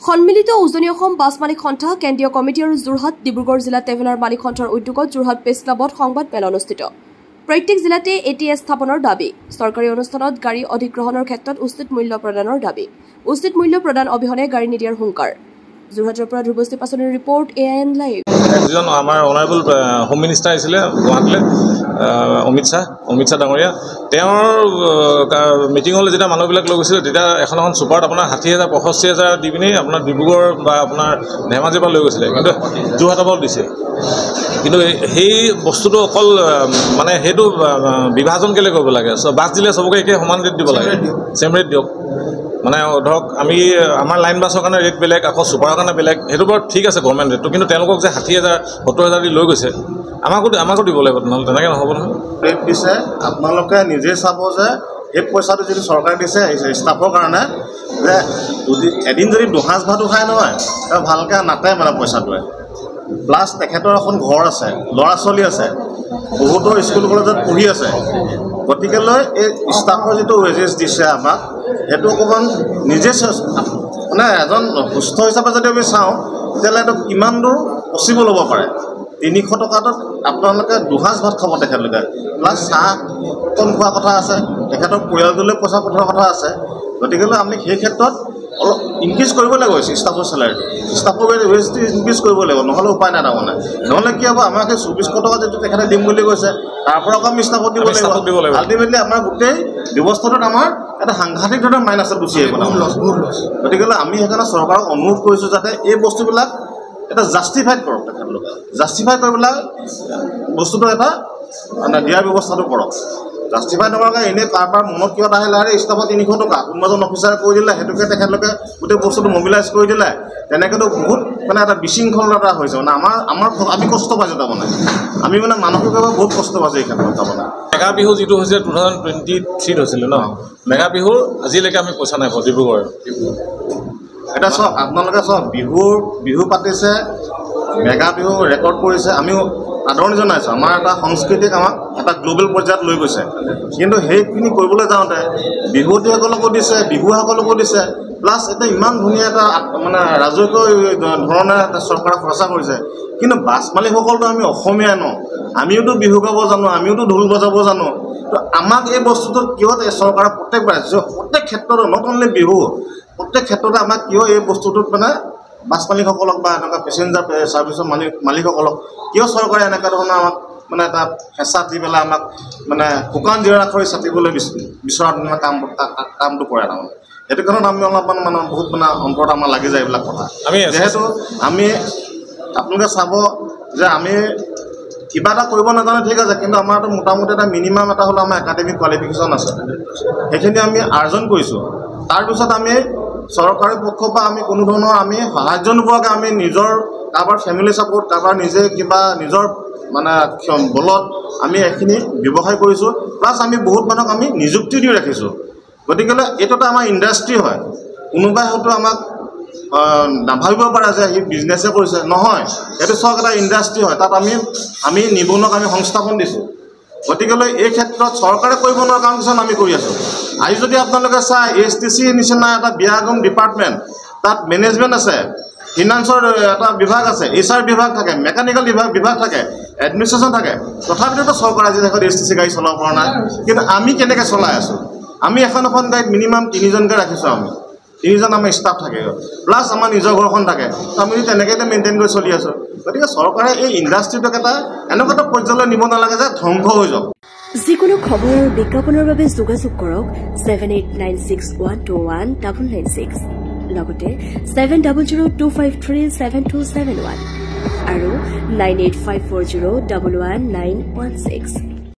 সন্মিলিত উজনি অসম বাছ মালিক সন্থা কেন্দ্ৰীয় কমিটি আৰু যোৰহাট ডিব্ৰুগড় জিলা ট্ৰেভেলাৰ মালিক সন্থাৰ উদ্যোগত যোৰহাট প্ৰেছ ক্লাবত সংবাদ মেল অনুষ্ঠিত প্ৰত্যেক জিলাতে এটিএছ স্থাপনৰ দাবী চৰকাৰী অনুষ্ঠানত গাড়ী অধিগ্ৰহণৰ ক্ষেত্ৰত উচিত মূল্য প্ৰদানৰ দাবী উচিত মূল্য প্ৰদান অবিহনে গাড়ী নিদিয়াৰ হুংকাৰ যোৰহাটৰ পৰা ধ্ৰুৱস্তি পাছনিৰ ৰিপৰ্ট এএন লাইভ একজন আমাৰ অনাৰেবল হোম মিনিষ্টাৰ আহিছিলে গুৱাহাটীলৈ অমিত শাহ ডাঙৰীয়া তেওঁৰ মিটিঙলৈ যেতিয়া মানুহবিলাক লৈ গৈছিলে তেতিয়া এখন ছুপাৰত আপোনাৰ 60,000 65,000 দি পিনি আপোনাৰ ডিব্ৰুগড় বা আপোনাৰ ধেমাজিৰ পৰা লৈ গৈছিলে কিন্তু যোৰহাটৰ পৰা দিছে কিন্তু সেই বস্তুটো অকল মানে সেইটো বিভাজন কেলৈ কৰিব লাগে বাছ দিলে চবকে একে সমান ৰেট দিব লাগে চেম ৰেট দিয়ক মানে ধৰক আমি আমাৰ লাইন বাছৰ কাৰণে ৰেট বেলেগ আকৌ ছুপাৰৰ কাৰণে বেলেগ সেইটো বাৰু ঠিক আছে গভৰ্ণমেণ্ট ৰেটটো কিন্তু তেওঁলোকক যে 60,000 70,000 দি লৈ গৈছে আমাকো দিব লাগিব নহ'লে তেনেকৈ নহ'ব নহয় ৰেট দিছে আপোনালোকে নিজে চাব যে এই পইচাটো যদি চৰকাৰে দিছে ষ্টাফৰ কাৰণে যে এদিন যদি দুসাঁজ ভাতো খাই নহয় ভালকৈ নাটে মানে পইচাটোৱে প্লাছ তেখেতৰ এখন ঘৰ আছে ল'ৰা ছোৱালী আছে বহুতো স্কুল কলেজত পঢ়ি আছে গতিকেলৈ এই ষ্টাফৰ যিটো ৱেজেছ দিছে আমাক সেইটো অকণমান নিজে মানে এজন সুস্থ হিচাপে যদি আমি চাওঁ তেতিয়াহ'লে এইটো কিমান দূৰ পচিবল হ'ব পাৰে 300 টকাটোত আপোনালোকে দুসাঁজ ভাত খাব তেখেতলোকে প্লাছ চাহ কণ খোৱা কথা আছে তেখেতৰ পৰিয়ালটোলৈ পইচা পঠোৱাৰ কথা আছে গতিকেলৈ আমি সেই ক্ষেত্ৰত অলপ ইনক্ৰিজ কৰিব লাগিব ষ্টাফৰ চেলাৰীটো ষ্টাফৰ ৱেজটো ইনক্ৰিজ কৰিব লাগিব নহ'লে উপায় নাই তাৰমানে নহ'লে কি হ'ব আমাক সেই 2400 টকা যিটো তেখেতে দিম বুলি কৈছে তাৰ পৰা আকৌ আমি ষ্টাফত দিব লাগিব আল্টিমেটলি আমাৰ গোটেই ব্যৱস্থাটোত আমাৰ এটা সাংঘাতিক ধৰণৰ মাইনাছত গুচি আহিব গতিকেলৈ আমি সেইকাৰণে চৰকাৰক অনুৰোধ কৰিছোঁ যাতে এই বস্তুবিলাক এটা জাষ্টিফাইড কৰক তেখেতলোকে জাষ্টিফাই কৰি পেলাই বস্তুটো এটা মানে দিয়াৰ ব্যৱস্থাটো কৰক জাষ্টিফাই নকৰাকৈ এনেই কাৰোবাৰ মনত কিবা এটা আহিলে ষ্টাফত 300 টকা কোনোবাজন অফিচাৰে কৈ দিলে সেইটোকে তেখেতলোকে গোটেই বস্তুটো মবিলাইজ কৰি দিলে তেনেকৈতো বহুত মানে এটা বিশৃংখলতা হৈছে মানে আমি কষ্ট পাইছোঁ তাৰমানে আমি মানে মানসিকভাৱে বহুত কষ্ট পাইছোঁ এই ক্ষেত্ৰত তাৰমানে মেগা বিহু যিটো হৈছে 2023 হৈছিলে ন মেগা বিহুৰ আজিলৈকে আমি পইচা নাই পোৱা ডিব্ৰুগড় এটা চাওক আপোনালোকে চাওক বিহু পাতিছে মেগা বিহু ৰেকৰ্ড কৰিছে আমিও আদৰণি জনাইছোঁ আমাৰ এটা সংস্কৃতিক আমাক এটা গ্ল'বেল পৰ্যায়ত লৈ গৈছে কিন্তু সেইখিনি কৰিবলৈ যাওঁতে বিহুৱতীসকলকো দিছে বিহুসকলকো দিছে প্লাছ এটা ইমান ধুনীয়া এটা মানে ৰাজকীয় ধৰণে এটা চৰকাৰে খৰচা কৰিছে কিন্তু বাছ মালিকসকলতো আমি অসমীয়া ন আমিওতো বিহু গাব জানো আমিওতো ঢোল বজাব জানো তো আমাক এই বস্তুটো কিয় চৰকাৰে প্ৰত্যেক ক্ষেত্ৰত নট অনলি বিহু প্ৰত্যেক ক্ষেত্ৰতে আমাক কিয় এই বস্তুটোত মানে বাছ মালিকসকলক বা এনেকুৱা পেচেঞ্জাৰ ছাৰ্ভিচৰ মালিকসকলক কিয় চৰকাৰে এনেকুৱা ধৰণৰ আমাক মানে এটা হেঁচা দি পেলাই আমাক মানে শুকান জিৰা খৰি চাটিবলৈ বিচৰা ধৰণৰ কামটো কৰে তাৰমানে সেইটো কাৰণত আমি অলপমান মানে বহুত মানে অন্তৰত আমাৰ লাগি যায় এইবিলাক কথা যিহেতু আমি আপোনালোকে চাব যে আমি কিবা এটা কৰিব নাজানে ঠিক আছে কিন্তু আমাৰ মোটামুটি এটা মিনিমাম এটা হ'লেও আমাৰ একাডেমিক কোৱালিফিকেশ্যন আছে সেইখিনি আমি আৰ্জন কৰিছোঁ তাৰপিছত আমি চৰকাৰী পক্ষৰ পৰা আমি কোনো ধৰণৰ আমি সাহায্য নোপোৱাকৈ আমি নিজৰ কাৰোবাৰ ফেমিলি ছাপোৰ্ট কাৰোবাৰ নিজে কিবা নিজৰ মানে বলত আমি এইখিনি ব্যৱসায় কৰিছোঁ প্লাছ আমি বহুত মানুহক আমি নিযুক্তি দি ৰাখিছোঁ গতিকেলৈ এইটো এটা আমাৰ ইণ্ডাষ্ট্ৰী হয় কোনোবাই হয়তো আমাক নাভাবিব পাৰে যে সি বিজনেছে কৰিছে নহয় এইটো চাওক এটা ইণ্ডাষ্ট্ৰী হয় তাত আমি নিবনুৱাক আমি সংস্থাপন দিছোঁ গতিকেলৈ এই ক্ষেত্ৰত চৰকাৰে কৰিব নোৱাৰা কাম কিছুমান আমি কৰি আছোঁ আজি যদি আপোনালোকে চাই STC নিচিনা এটা বিয়াগম ডিপাৰ্টমেণ্ট তাত মেনেজমেণ্ট আছে ফিনান্সৰ এটা বিভাগ আছে HR বিভাগ থাকে মেকানিকেল বিভাগ থাকে এডমিনিষ্ট্ৰেশ্যন থাকে তথাপিতো চৰকাৰে আজি দেখোন STC গাড়ী চলাব পৰা নাই কিন্তু আমি কেনেকৈ চলাই আছোঁ আমি এখন গাড়ীত মিনিমাম 3জনকৈ ৰাখিছোঁ আমি 3জন আমাৰ ষ্টাফ থাকে প্লাছ আমাৰ নিজৰ ঘৰখন থাকে আমি তেনেকৈ মেইনটেইন কৰি চলি আছোঁ গতিকে চৰকাৰে এই ইণ্ডাষ্ট্ৰীটোক এটা এনেকুৱা এটা পৰ্যায়লৈ নিব নালাগে যে ধ্বংস হৈ যাওক যিকোনো খবৰ আৰু বিজ্ঞাপনৰ বাবে যোগাযোগ কৰক 7896121996 লগতে 7002537271 আৰু 9854011916